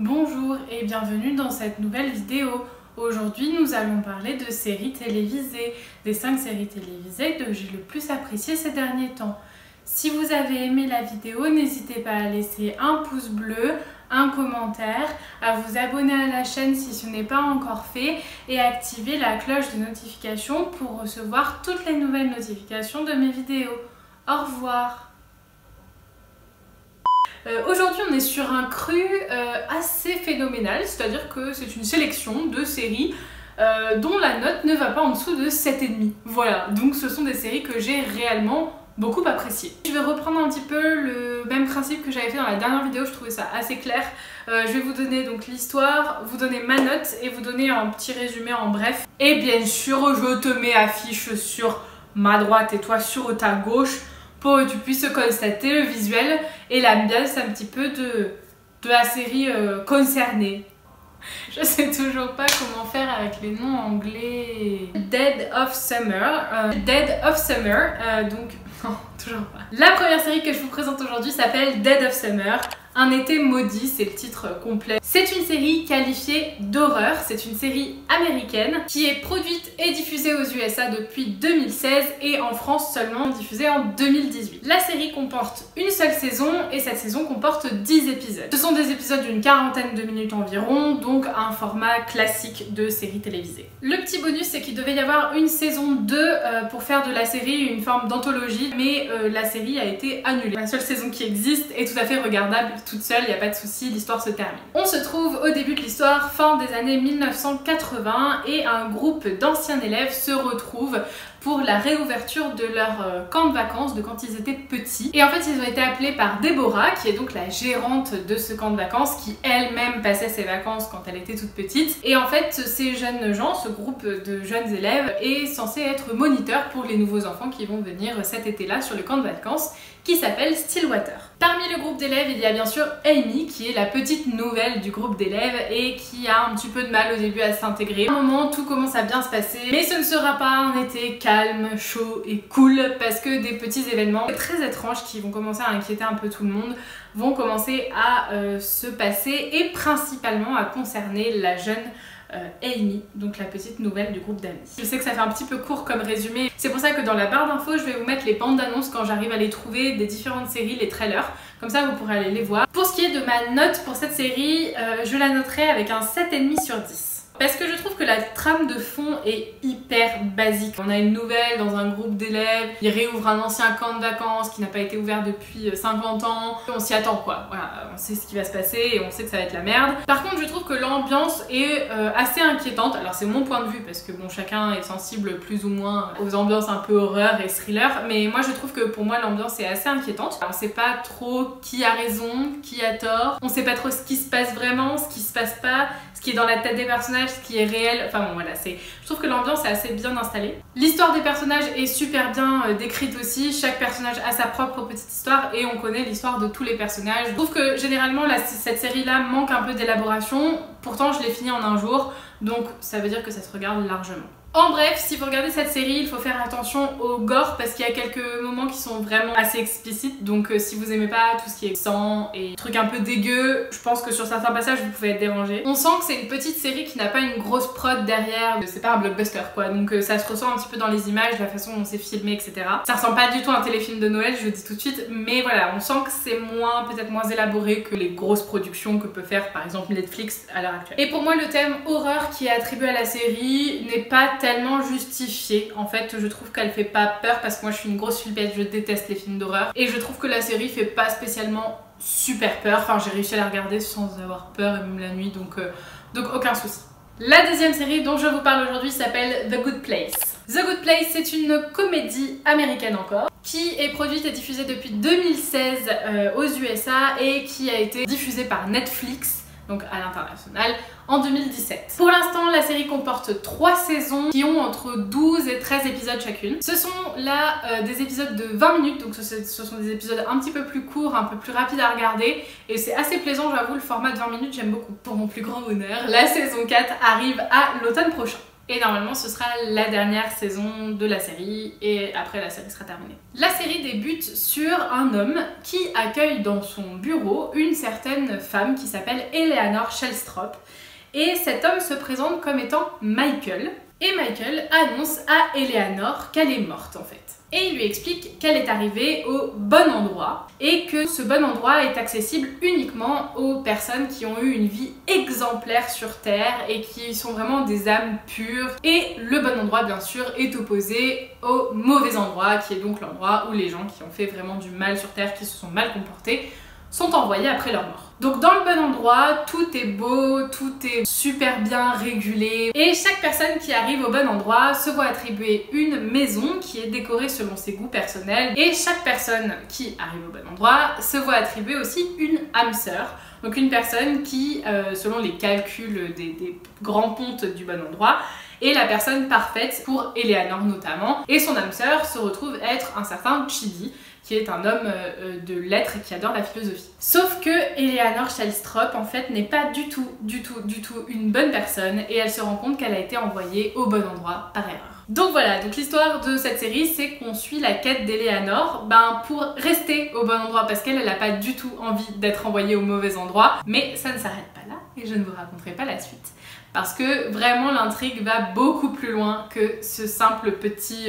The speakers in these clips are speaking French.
Bonjour et bienvenue dans cette nouvelle vidéo. Aujourd'hui nous allons parler de séries télévisées, des 5 séries télévisées que j'ai le plus appréciées ces derniers temps. Si vous avez aimé la vidéo, n'hésitez pas à laisser un pouce bleu, un commentaire, à vous abonner à la chaîne si ce n'est pas encore fait et à activer la cloche de notification pour recevoir toutes les nouvelles notifications de mes vidéos. Au revoir! Aujourd'hui on est sur un cru assez phénoménal, c'est-à-dire que c'est une sélection de séries dont la note ne va pas en dessous de 7,5. Voilà, donc ce sont des séries que j'ai réellement beaucoup appréciées. Je vais reprendre un petit peu le même principe que j'avais fait dans la dernière vidéo, je trouvais ça assez clair. Je vais vous donner donc l'histoire, vous donner ma note et vous donner un petit résumé en bref. Et bien sûr je te mets affiche sur ma droite et toi sur ta gauche, pour que tu puisses constater le visuel et l'ambiance un petit peu de la série concernée. Je sais toujours pas comment faire avec les noms anglais. Dead of Summer. Donc non, toujours pas. La première série que je vous présente aujourd'hui s'appelle Dead of Summer. Un été maudit, c'est le titre complet. C'est une série qualifiée d'horreur, c'est une série américaine qui est produite et diffusée aux USA depuis 2016 et en France seulement diffusée en 2018. La série comporte une seule saison et cette saison comporte 10 épisodes. Ce sont des épisodes d'une quarantaine de minutes environ, donc un format classique de série télévisée. Le petit bonus, c'est qu'il devait y avoir une saison 2 pour faire de la série une forme d'anthologie, mais la série a été annulée. La seule saison qui existe est tout à fait regardable toute seule, il n'y a pas de souci, l'histoire se termine. On se trouve au début de l'histoire, fin des années 1980, et un groupe d'anciens élèves se retrouve pour la réouverture de leur camp de vacances de quand ils étaient petits. Et en fait, ils ont été appelés par Déborah, qui est donc la gérante de ce camp de vacances, qui elle-même passait ses vacances quand elle était toute petite. Et en fait, ces jeunes gens, ce groupe de jeunes élèves, est censé être moniteur pour les nouveaux enfants qui vont venir cet été-là sur le camp de vacances, qui s'appelle Stillwater. Parmi le groupe d'élèves, il y a bien sûr Amy, qui est la petite nouvelle du groupe d'élèves et qui a un petit peu de mal au début à s'intégrer. À un moment, tout commence à bien se passer, mais ce ne sera pas un été calme, chaud et cool, parce que des petits événements très étranges qui vont commencer à inquiéter un peu tout le monde vont commencer à se passer et principalement à concerner la jeune Amy, donc la petite nouvelle du groupe d'amis. Je sais que ça fait un petit peu court comme résumé, c'est pour ça que dans la barre d'infos je vais vous mettre les bandes d'annonces quand j'arrive à les trouver des différentes séries, les trailers, comme ça vous pourrez aller les voir. Pour ce qui est de ma note pour cette série, je la noterai avec un 7,5 sur 10. Parce que je trouve que la trame de fond est hyper basique. On a une nouvelle dans un groupe d'élèves, ils réouvrent un ancien camp de vacances qui n'a pas été ouvert depuis 50 ans. On s'y attend quoi, voilà, on sait ce qui va se passer et on sait que ça va être la merde. Par contre je trouve que l'ambiance est assez inquiétante. Alors c'est mon point de vue parce que bon, chacun est sensible plus ou moins aux ambiances un peu horreur et thriller, mais moi je trouve que pour moi l'ambiance est assez inquiétante. On sait pas trop qui a raison, qui a tort, on sait pas trop ce qui se passe vraiment, ce qui se passe pas, ce qui est dans la tête des personnages, ce qui est réel, enfin bon voilà, je trouve que l'ambiance est assez bien installée. L'histoire des personnages est super bien décrite aussi, chaque personnage a sa propre petite histoire et on connaît l'histoire de tous les personnages. Je trouve que généralement cette série là manque un peu d'élaboration, pourtant je l'ai finie en un jour, donc ça veut dire que ça se regarde largement. En bref, si vous regardez cette série, il faut faire attention au gore parce qu'il y a quelques moments qui sont vraiment assez explicites. Donc si vous aimez pas tout ce qui est sang et trucs un peu dégueux, je pense que sur certains passages vous pouvez être dérangé. On sent que c'est une petite série qui n'a pas une grosse prod derrière, c'est pas un blockbuster quoi. Donc ça se ressent un petit peu dans les images, la façon dont c'est filmé, etc. Ça ressemble pas du tout à un téléfilm de Noël, je le dis tout de suite, mais voilà, on sent que c'est peut-être moins élaboré que les grosses productions que peut faire par exemple Netflix à l'heure actuelle. Et pour moi le thème horreur qui est attribué à la série n'est pas tellement justifiée. En fait, je trouve qu'elle fait pas peur parce que moi je suis une grosse flippette, je déteste les films d'horreur et je trouve que la série fait pas spécialement super peur. Enfin, j'ai réussi à la regarder sans avoir peur et même la nuit, donc aucun souci. La deuxième série dont je vous parle aujourd'hui s'appelle The Good Place. The Good Place, c'est une comédie américaine encore, qui est produite et diffusée depuis 2016 aux USA et qui a été diffusée par Netflix, donc à l'international, en 2017. Pour l'instant, la série comporte 3 saisons qui ont entre 12 et 13 épisodes chacune. Ce sont là des épisodes de 20 minutes, donc ce sont des épisodes un petit peu plus courts, un peu plus rapides à regarder, et c'est assez plaisant, j'avoue, le format de 20 minutes, j'aime beaucoup. Pour mon plus grand bonheur, la saison 4 arrive à l'automne prochain. Et normalement ce sera la dernière saison de la série et après la série sera terminée. La série débute sur un homme qui accueille dans son bureau une certaine femme qui s'appelle Eleanor Shellstrop. Et cet homme se présente comme étant Michael. Et Michael annonce à Eleanor qu'elle est morte en fait. Et il lui explique qu'elle est arrivée au bon endroit et que ce bon endroit est accessible uniquement aux personnes qui ont eu une vie exemplaire sur Terre et qui sont vraiment des âmes pures. Et le bon endroit bien sûr est opposé au mauvais endroit qui est donc l'endroit où les gens qui ont fait vraiment du mal sur Terre, qui se sont mal comportés, sont envoyés après leur mort. Donc dans le bon endroit, tout est beau, tout est super bien régulé et chaque personne qui arrive au bon endroit se voit attribuer une maison qui est décorée selon ses goûts personnels et chaque personne qui arrive au bon endroit se voit attribuer aussi une âme sœur. Donc une personne qui, selon les calculs des grands pontes du bon endroit, est la personne parfaite pour Eleanor notamment. Et son âme sœur se retrouve être un certain Chidi, qui est un homme de lettres et qui adore la philosophie. Sauf que Eleanor Shellstrop en fait n'est pas du tout une bonne personne et elle se rend compte qu'elle a été envoyée au bon endroit par erreur. Donc voilà, donc l'histoire de cette série c'est qu'on suit la quête d'Eleanor pour rester au bon endroit parce qu'elle n'a pas du tout envie d'être envoyée au mauvais endroit. Mais ça ne s'arrête pas là et je ne vous raconterai pas la suite. Parce que vraiment l'intrigue va beaucoup plus loin que ce simple petit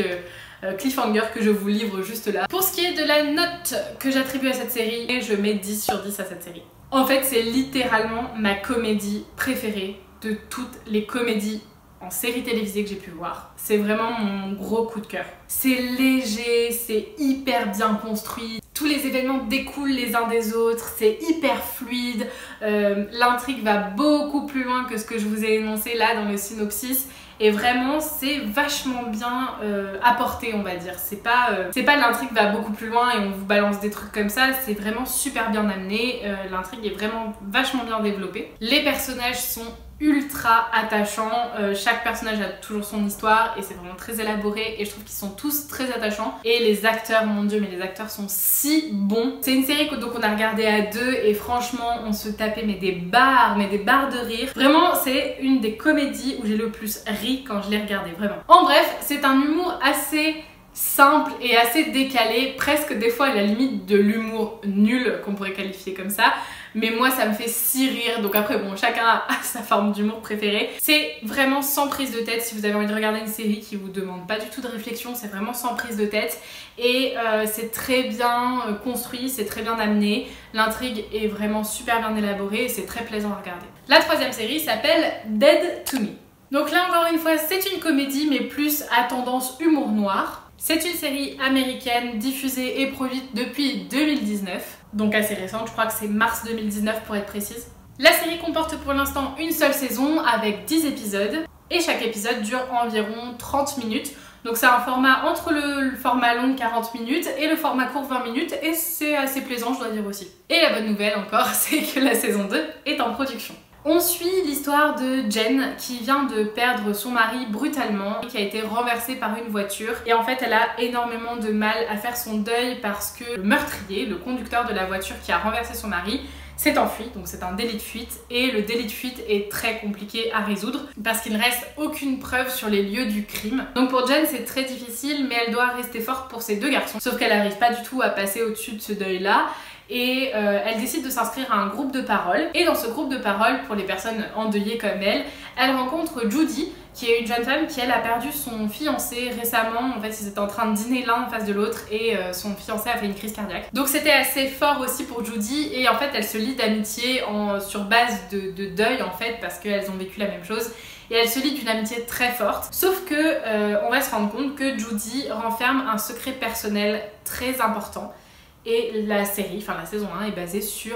cliffhanger que je vous livre juste là. Pour ce qui est de la note que j'attribue à cette série, je mets 10 sur 10 à cette série. En fait c'est littéralement ma comédie préférée de toutes les comédies en série télévisée que j'ai pu voir. C'est vraiment mon gros coup de cœur. C'est léger, c'est hyper bien construit. Tous les événements découlent les uns des autres, c'est hyper fluide. L'intrigue va beaucoup plus loin que ce que je vous ai énoncé là dans le synopsis. Et vraiment c'est vachement bien apporté on va dire. C'est pas l'intrigue va beaucoup plus loin et on vous balance des trucs comme ça, c'est vraiment super bien amené. L'intrigue est vraiment vachement bien développée. Les personnages sont ultra attachants, chaque personnage a toujours son histoire et c'est vraiment très élaboré et je trouve qu'ils sont tous très attachants. Et les acteurs, mon dieu mais les acteurs sont si bons. C'est une série que donc on a regardé à deux et franchement on se tapait mais des barres de rire. Vraiment c'est une des comédies où j'ai le plus ri quand je l'ai regardée, vraiment. En bref, c'est un humour assez simple et assez décalé, presque des fois à la limite de l'humour nul qu'on pourrait qualifier comme ça. Mais moi ça me fait si rire, donc après bon chacun a sa forme d'humour préférée. C'est vraiment sans prise de tête. Si vous avez envie de regarder une série qui vous demande pas du tout de réflexion, c'est vraiment sans prise de tête. Et c'est très bien construit, c'est très bien amené. L'intrigue est vraiment super bien élaborée et c'est très plaisant à regarder. La troisième série s'appelle Dead to Me. Donc là encore une fois c'est une comédie mais plus à tendance humour noir. C'est une série américaine diffusée et produite depuis 2019, donc assez récente, je crois que c'est mars 2019 pour être précise. La série comporte pour l'instant une seule saison avec 10 épisodes et chaque épisode dure environ 30 minutes. Donc c'est un format entre le format long 40 minutes et le format court 20 minutes et c'est assez plaisant je dois dire aussi. Et la bonne nouvelle encore c'est que la saison 2 est en production. On suit l'histoire de Jen qui vient de perdre son mari brutalement et qui a été renversée par une voiture. Et en fait elle a énormément de mal à faire son deuil parce que le meurtrier, le conducteur de la voiture qui a renversé son mari, s'est enfui, donc c'est un délit de fuite et le délit de fuite est très compliqué à résoudre parce qu'il ne reste aucune preuve sur les lieux du crime. Donc pour Jen c'est très difficile mais elle doit rester forte pour ses deux garçons, sauf qu'elle n'arrive pas du tout à passer au-dessus de ce deuil là. Et elle décide de s'inscrire à un groupe de parole. Et dans ce groupe de parole, pour les personnes endeuillées comme elle rencontre Judy, qui est une jeune femme qui elle a perdu son fiancé récemment. En fait ils étaient en train de dîner l'un en face de l'autre et son fiancé a fait une crise cardiaque. Donc c'était assez fort aussi pour Judy et en fait elle se lie d'amitié sur base de deuil en fait parce qu'elles ont vécu la même chose. Et elle se lie d'une amitié très forte. Sauf que on va se rendre compte que Judy renferme un secret personnel très important. Et la série, enfin la saison 1 est basée sur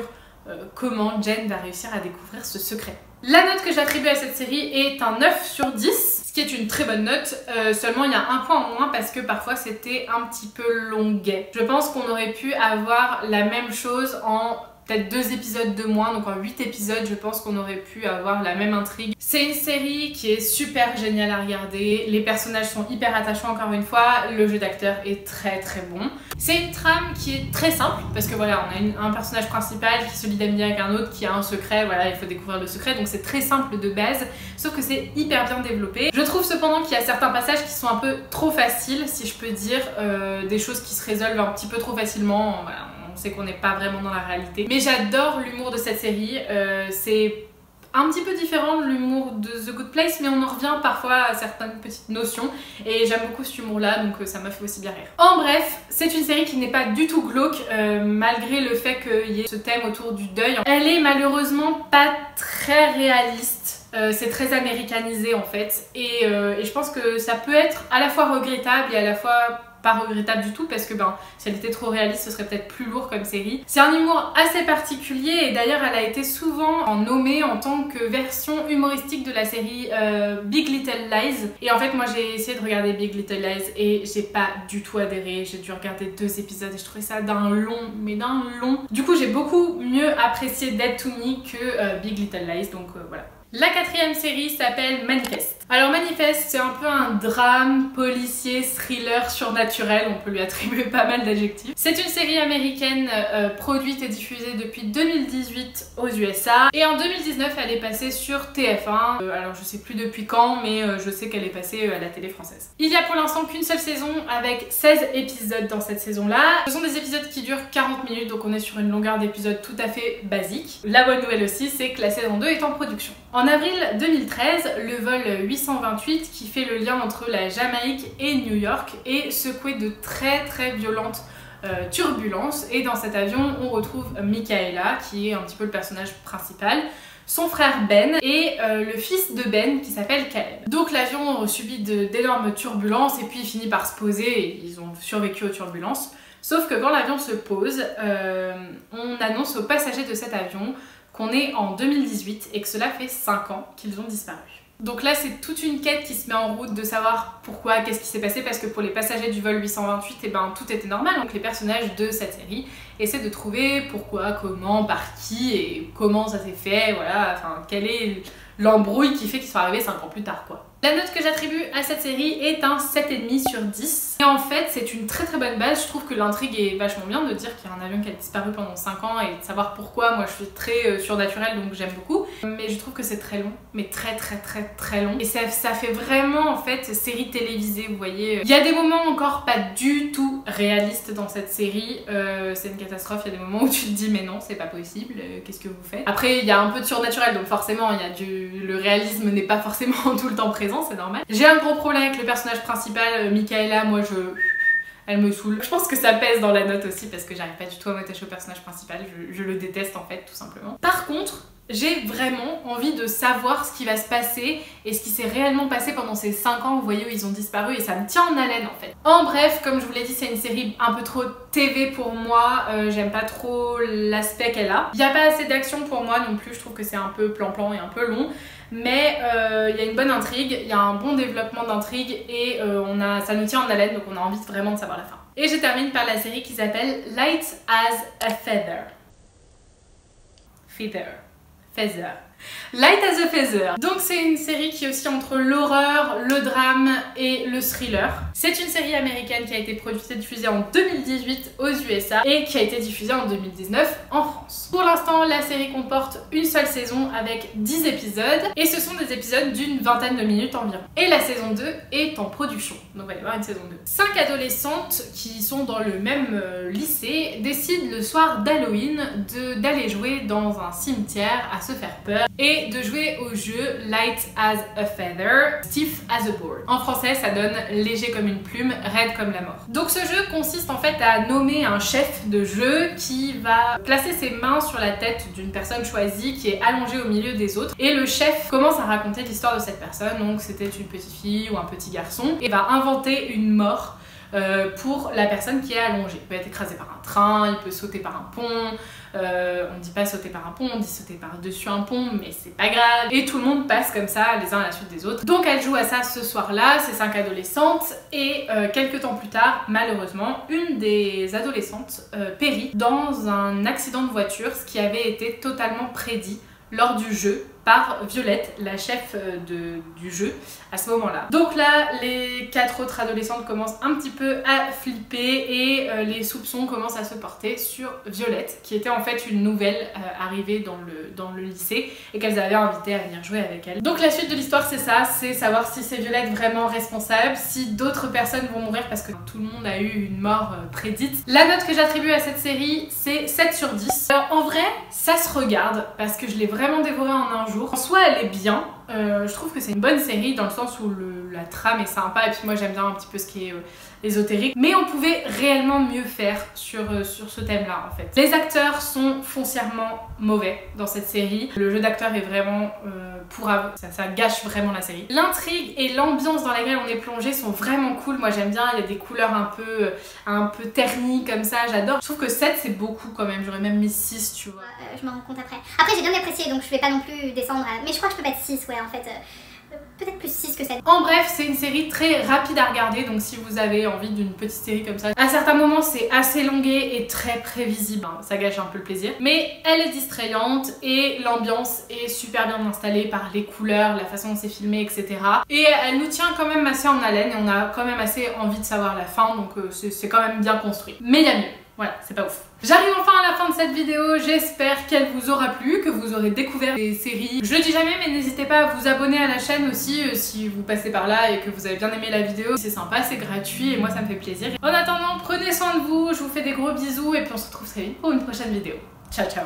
comment Jen va réussir à découvrir ce secret. La note que j'attribue à cette série est un 9 sur 10, ce qui est une très bonne note. Seulement il y a un point en moins parce que parfois c'était un petit peu longuet. Je pense qu'on aurait pu avoir la même chose en peut-être 2 épisodes de moins, donc en 8 épisodes je pense qu'on aurait pu avoir la même intrigue. C'est une série qui est super géniale à regarder, les personnages sont hyper attachants encore une fois, le jeu d'acteur est très très bon. C'est une trame qui est très simple, parce que voilà, on a un personnage principal qui se lie d'amitié avec un autre qui a un secret, voilà, il faut découvrir le secret, donc c'est très simple de base, sauf que c'est hyper bien développé. Je trouve cependant qu'il y a certains passages qui sont un peu trop faciles, si je peux dire, des choses qui se résolvent un petit peu trop facilement, voilà, on sait qu'on n'est pas vraiment dans la réalité. Mais j'adore l'humour de cette série, c'est un petit peu différent de l'humour de The Good Place, mais on en revient parfois à certaines petites notions et j'aime beaucoup cet humour là, donc ça m'a fait aussi bien rire. En bref, c'est une série qui n'est pas du tout glauque, malgré le fait qu'il y ait ce thème autour du deuil. Elle est malheureusement pas très réaliste. C'est très américanisé en fait et je pense que ça peut être à la fois regrettable et à la fois pas regrettable du tout parce que si elle était trop réaliste ce serait peut-être plus lourd comme série. C'est un humour assez particulier et d'ailleurs elle a été souvent nommée en tant que version humoristique de la série Big Little Lies et en fait moi j'ai essayé de regarder Big Little Lies et j'ai pas du tout adhéré, j'ai dû regarder 2 épisodes et je trouvais ça d'un long, mais d'un long. Du coup j'ai beaucoup mieux apprécié Dead to Me que Big Little Lies, donc voilà. La 4e série s'appelle Manifest. Alors Manifest, c'est un peu un drame, policier, thriller, surnaturel, on peut lui attribuer pas mal d'adjectifs. C'est une série américaine produite et diffusée depuis 2018 aux USA et en 2019 elle est passée sur TF1, alors je sais plus depuis quand mais je sais qu'elle est passée à la télé française. Il y a pour l'instant qu'une seule saison avec 16 épisodes dans cette saison là. Ce sont des épisodes qui durent 40 minutes donc on est sur une longueur d'épisode tout à fait basique. La bonne nouvelle aussi c'est que la saison 2 est en production. En avril 2013, le vol 828 qui fait le lien entre la Jamaïque et New York est secoué de très violentes turbulences et dans cet avion on retrouve Michaela qui est un petit peu le personnage principal, son frère Ben et le fils de Ben qui s'appelle Caleb. Donc l'avion subit d'énormes turbulences et puis il finit par se poser et ils ont survécu aux turbulences. Sauf que quand l'avion se pose, on annonce aux passagers de cet avion qu'on est en 2018 et que cela fait 5 ans qu'ils ont disparu. Donc là c'est toute une quête qui se met en route de savoir pourquoi, qu'est-ce qui s'est passé parce que pour les passagers du vol 828 tout était normal. Donc les personnages de cette série essaient de trouver pourquoi, comment, par qui et comment ça s'est fait, voilà, enfin quelle est l'embrouille qui fait qu'ils sont arrivés 5 ans plus tard quoi. La note que j'attribue à cette série est un 7,5 sur 10. Et en fait, c'est une très bonne base. Je trouve que l'intrigue est vachement bien de dire qu'il y a un avion qui a disparu pendant 5 ans et de savoir pourquoi. Moi, je suis très surnaturelle, donc j'aime beaucoup. Mais je trouve que c'est très long, mais très long. Et ça fait vraiment, en fait, série télévisée, vous voyez. Il y a des moments encore pas du tout réalistes dans cette série. C'est une catastrophe. Il y a des moments où tu te dis, mais non, c'est pas possible. Qu'est-ce que vous faites? Après, il y a un peu de surnaturel, donc forcément, le réalisme n'est pas forcément tout le temps présent. C'est normal. J'ai un gros problème avec le personnage principal, Michaela, elle me saoule. Je pense que ça pèse dans la note aussi parce que j'arrive pas du tout à m'attacher au personnage principal, je le déteste en fait tout simplement. Par contre, j'ai vraiment envie de savoir ce qui va se passer et ce qui s'est réellement passé pendant ces 5 ans, vous voyez, où ils ont disparu et ça me tient en haleine en fait. En bref, comme je vous l'ai dit, c'est une série un peu trop TV pour moi, j'aime pas trop l'aspect qu'elle a. Il n'y a pas assez d'action pour moi non plus, je trouve que c'est un peu plan-plan et un peu long. Mais il y a une bonne intrigue, il y a un bon développement d'intrigue et ça nous tient en haleine donc on a envie vraiment de savoir la fin. Et je termine par la série qui s'appelle Light as a Feather. Light as a Feather. Donc c'est une série qui est aussi entre l'horreur, le drame et le thriller. C'est une série américaine qui a été produite et diffusée en 2018 aux USA et qui a été diffusée en 2019 en France. Pour l'instant, la série comporte une seule saison avec 10 épisodes et ce sont des épisodes d'une vingtaine de minutes environ. Et la saison 2 est en production, donc il va y avoir une saison 2. 5 adolescentes qui sont dans le même lycée décident le soir d'Halloween d'aller jouer dans un cimetière à se faire peur et de jouer au jeu Light as a Feather, Stiff as a Board. En français, ça donne léger comme une plume, raide comme la mort. Donc ce jeu consiste en fait à nommer un chef de jeu qui va placer ses mains sur la tête d'une personne choisie qui est allongée au milieu des autres et le chef commence à raconter l'histoire de cette personne, donc c'était une petite fille ou un petit garçon et va inventer une mort pour la personne qui est allongée. Il peut être écrasé par un train, il peut sauter par un pont, On dit pas sauter par un pont, on dit sauter par-dessus un pont, mais c'est pas grave. Et tout le monde passe comme ça, les uns à la suite des autres. Donc elle joue à ça ce soir-là, ces 5 adolescentes, et quelques temps plus tard, malheureusement, une des adolescentes périt dans un accident de voiture, ce qui avait été totalement prédit lors du jeu par Violette, la chef du jeu, à ce moment-là. Donc là, les 4 autres adolescentes commencent un petit peu à flipper et les soupçons commencent à se porter sur Violette, qui était en fait une nouvelle arrivée dans le lycée et qu'elles avaient invité à venir jouer avec elle. Donc la suite de l'histoire, c'est ça, c'est savoir si c'est Violette vraiment responsable, si d'autres personnes vont mourir parce que tout le monde a eu une mort prédite. La note que j'attribue à cette série, c'est 7 sur 10. Alors en vrai, ça se regarde parce que je l'ai vraiment dévoré en un jour. En soi, elle est bien. Je trouve que c'est une bonne série dans le sens où la trame est sympa et puis moi j'aime bien un petit peu ce qui est ésotérique. Mais on pouvait réellement mieux faire sur ce thème-là en fait. Les acteurs sont foncièrement mauvais dans cette série. Le jeu d'acteur est vraiment ça gâche vraiment la série. L'intrigue et l'ambiance dans laquelle on est plongé sont vraiment cool. Moi j'aime bien, il y a des couleurs un peu ternies comme ça, j'adore. Je trouve que 7 c'est beaucoup quand même, j'aurais même mis 6 tu vois. Je m'en rends compte après. Après j'ai bien apprécié donc je vais pas non plus descendre à... Mais je crois que je peux mettre 6 ouais en fait. Peut-être plus 6 que 7. En bref, c'est une série très rapide à regarder, donc si vous avez envie d'une petite série comme ça, à certains moments c'est assez longué et très prévisible, hein, ça gâche un peu le plaisir. Mais elle est distrayante et l'ambiance est super bien installée par les couleurs, la façon dont c'est filmé, etc. Et elle nous tient quand même assez en haleine et on a quand même assez envie de savoir la fin, donc c'est quand même bien construit. Mais il y a mieux. Voilà, c'est pas ouf. J'arrive enfin à la fin de cette vidéo, j'espère qu'elle vous aura plu, que vous aurez découvert des séries. Je le dis jamais, mais n'hésitez pas à vous abonner à la chaîne aussi si vous passez par là et que vous avez bien aimé la vidéo. C'est sympa, c'est gratuit et moi ça me fait plaisir. En attendant, prenez soin de vous, je vous fais des gros bisous et puis on se retrouve très vite pour une prochaine vidéo. Ciao ciao.